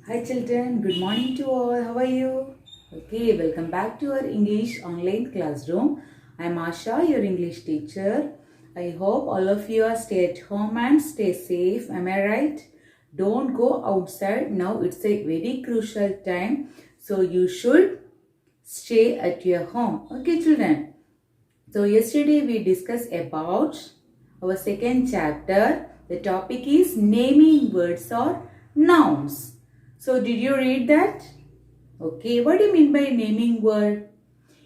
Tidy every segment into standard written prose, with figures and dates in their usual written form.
Hi children, good morning to all. How are you? Okay, welcome back to our English online classroom. I'm Asha, your English teacher. I hope all of you are stay at home and stay safe. Am I right? Don't go outside. Now it's a very crucial time. So you should stay at your home. Okay children. So yesterday we discussed about our second chapter. The topic is naming words or nouns. So did you read that? Okay, what do you mean by naming word?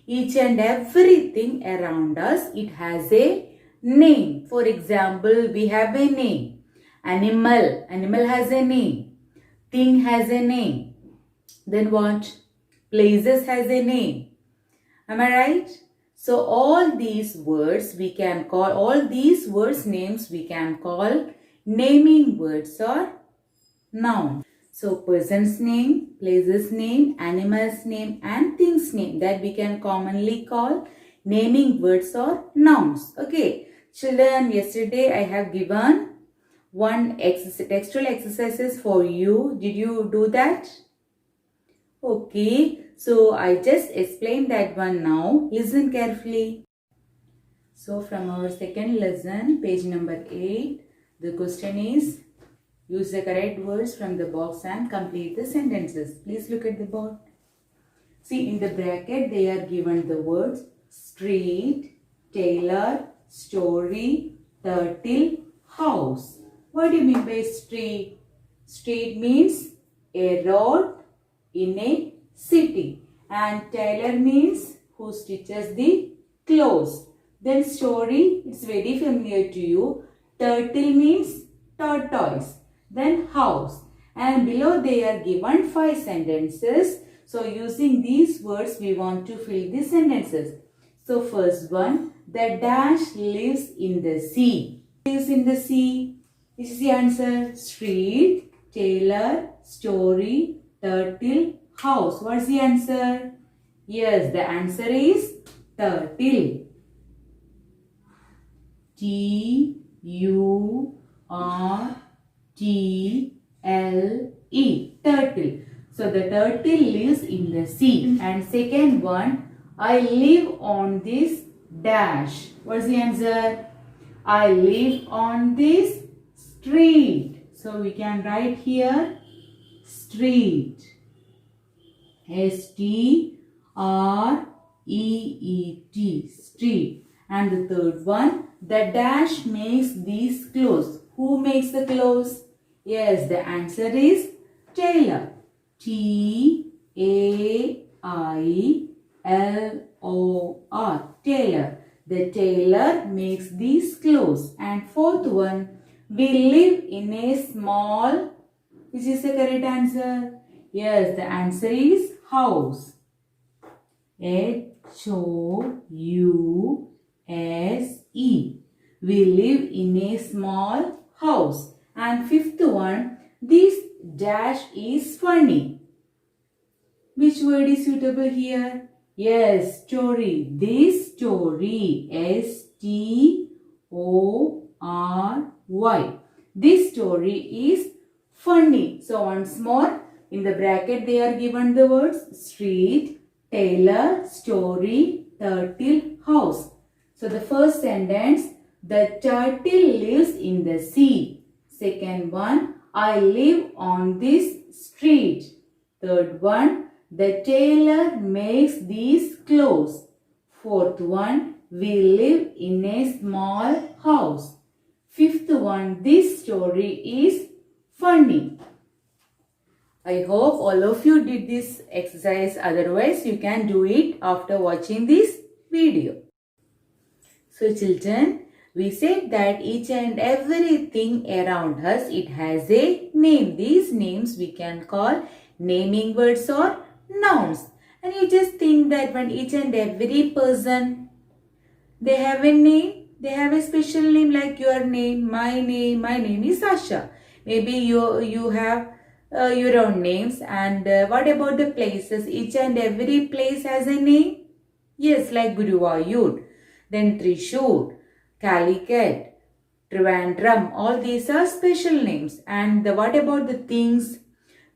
Each and everything around us, it has a name. For example, we have a name. Animal has a name. Thing has a name. Then what? Places has a name. Am I right? So all these words we can call, all these words names we can call naming words or nouns. So person's name, place's name, animal's name and thing's name that we can commonly call naming words or nouns. Okay. Children, yesterday I have given one textual exercises for you. Did you do that? Okay, so I just explained that one now. Listen carefully. So from our second lesson, page number 8, the question is, use the correct words from the box and complete the sentences. Please look at the board. See, in the bracket, they are given the words street, tailor, story, turtle, house. What do you mean by street? Street means a road in a city, and tailor means who stitches the clothes. Then story, it's very familiar to you. Turtle means tortoise. Then house, and below they are given 5 sentences. So using these words we want to fill the sentences. So first one, the dash lives in the sea. Lives in the sea. This is the answer. Street, tailor, story, turtle, house. What's the answer? Yes, the answer is turtle. Turtle. Turtle. So the turtle lives in the sea. And second one, I live on this dash. What's the answer? I live on this street. So we can write here street. S-T-R-E-E-T. Street. And the third one, the dash makes these clothes. Who makes the clothes? Yes, the answer is tailor. T-A-I-L-O-R. Tailor. The tailor makes these clothes. And fourth one, we live in a small, which is the correct answer? Yes, the answer is house. H-O-U-S-E. We live in a small house. And fifth one, this dash is funny. Which word is suitable here? Yes, story. This story. S-T-O-R-Y. This story is funny. So once more, in the bracket they are given the words street, tailor, story, turtle, house. So the first sentence, the turtle lives in the sea. Second one, I live on this street. Third one, the tailor makes these clothes. Fourth one, we live in a small house. Fifth one, this story is funny. I hope all of you did this exercise. Otherwise, you can do it after watching this video. So children, we said that each and everything around us, it has a name. These names we can call naming words or nouns. And you just think that when each and every person, they have a name, they have a special name like your name, my name is Asha. Maybe you have your own names. And what about the places? Each and every place has a name. Yes, like Guruvayur, then Trishur, Calicut, Trivandrum. All these are special names. And what about the things?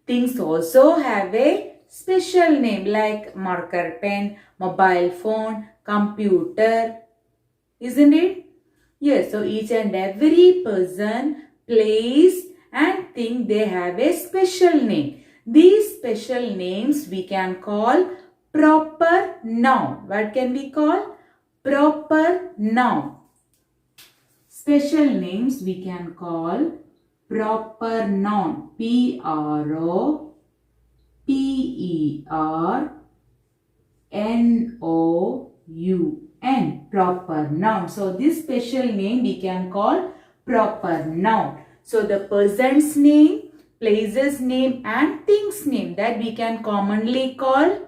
Things also have a special name like marker pen, mobile phone, computer, isn't it? Yes, so each and every person, place and thing, they have a special name. These special names we can call proper noun. What can we call? Proper noun. Special names we can call proper noun. P-R-O-P-E-R-N-O-U-N. Proper noun. So this special name we can call proper noun. So the person's name, place's name and thing's name, that we can commonly call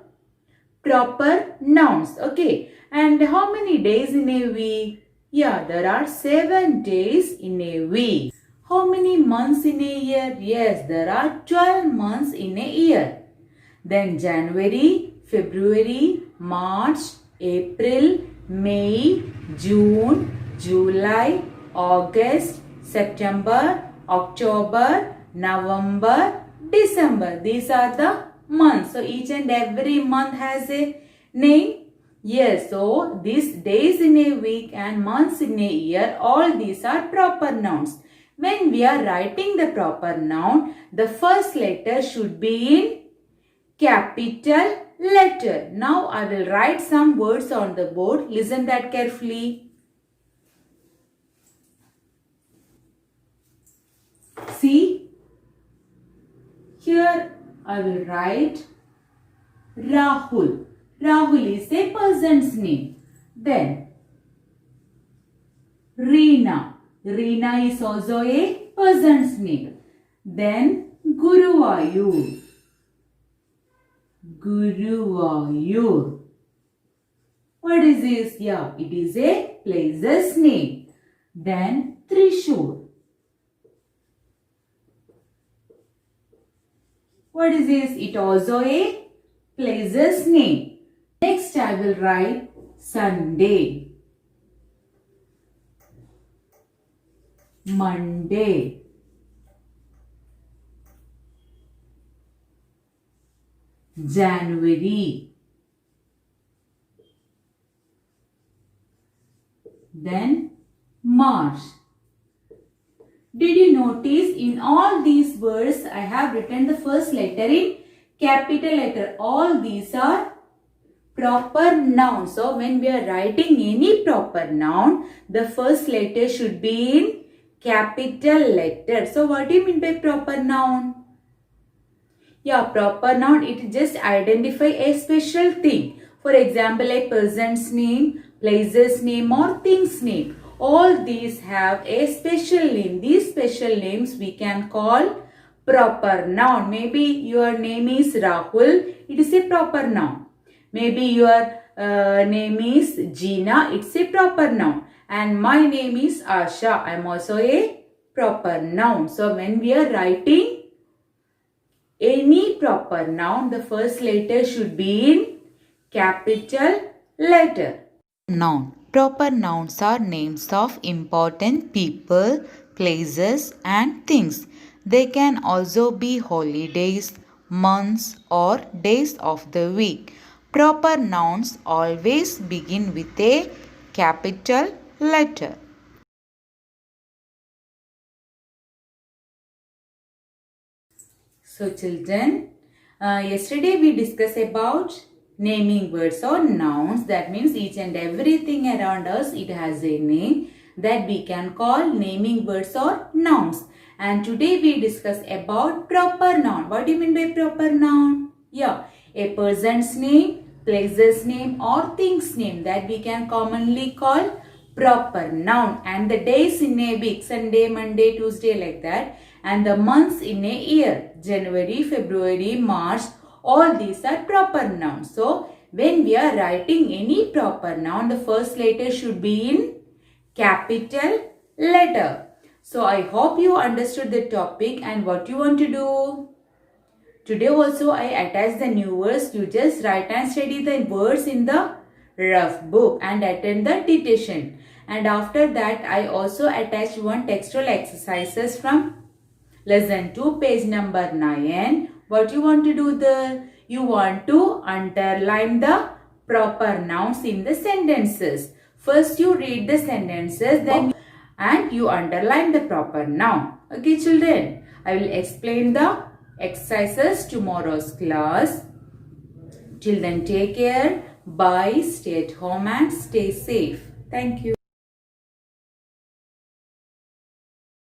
proper nouns. Okay. And how many days in a week? Yeah, there are 7 days in a week. How many months in a year? Yes, there are 12 months in a year. Then January, February, March, April, May, June, July, August, September, October, November, December. These are the months. So each and every month has a name. Yes, so these days in a week and months in a year, all these are proper nouns. When we are writing the proper noun, the first letter should be in capital letter. Now I will write some words on the board. Listen that carefully. See, here I will write Rahul. Rahul is a person's name. Then Reena. Reena is also a person's name. Then Guruvayur. Guruvayur. What is this? Yeah, it is a place's name. Then Trishur. What is this? It also a place's name. Next I will write Sunday. Monday. January. Then March. Did you notice in all these words I have written the first letter in capital letter. All these are proper nouns. So when we are writing any proper noun, the first letter should be in capital letter. So what do you mean by proper noun? Yeah, proper noun, it just identify a special thing. For example, a person's name, place's name or thing's name. All these have a special name. These special names we can call proper noun. Maybe your name is Rahul. It is a proper noun. Maybe your name is Gina. It's a proper noun. And my name is Asha. I am also a proper noun. So when we are writing any proper noun, the first letter should be in capital letter. Noun. Proper nouns are names of important people, places and things. They can also be holidays, months or days of the week. Proper nouns always begin with a capital letter. So children, yesterday we discussed about naming words or nouns. That means each and everything around us, it has a name that we can call naming words or nouns. And today we discuss about proper noun. What do you mean by proper noun? Yeah, a person's name, place's name or thing's name that we can commonly call proper noun. And the days in a week, Sunday, Monday, Tuesday, like that. And the months in a year, January, February, March, all these are proper nouns. So when we are writing any proper noun, the first letter should be in capital letter. So I hope you understood the topic and what you want to do. Today also I attach the new words. You just write and study the words in the rough book and attend the dictation. And after that I also attach one textual exercises from lesson 2 page number 9. What you want to do there? You want to underline the proper nouns in the sentences. First you read the sentences, then and you underline the proper noun. Okay children, I will explain the exercises tomorrow's class. Till then, take care. Bye. Stay at home and stay safe. Thank you.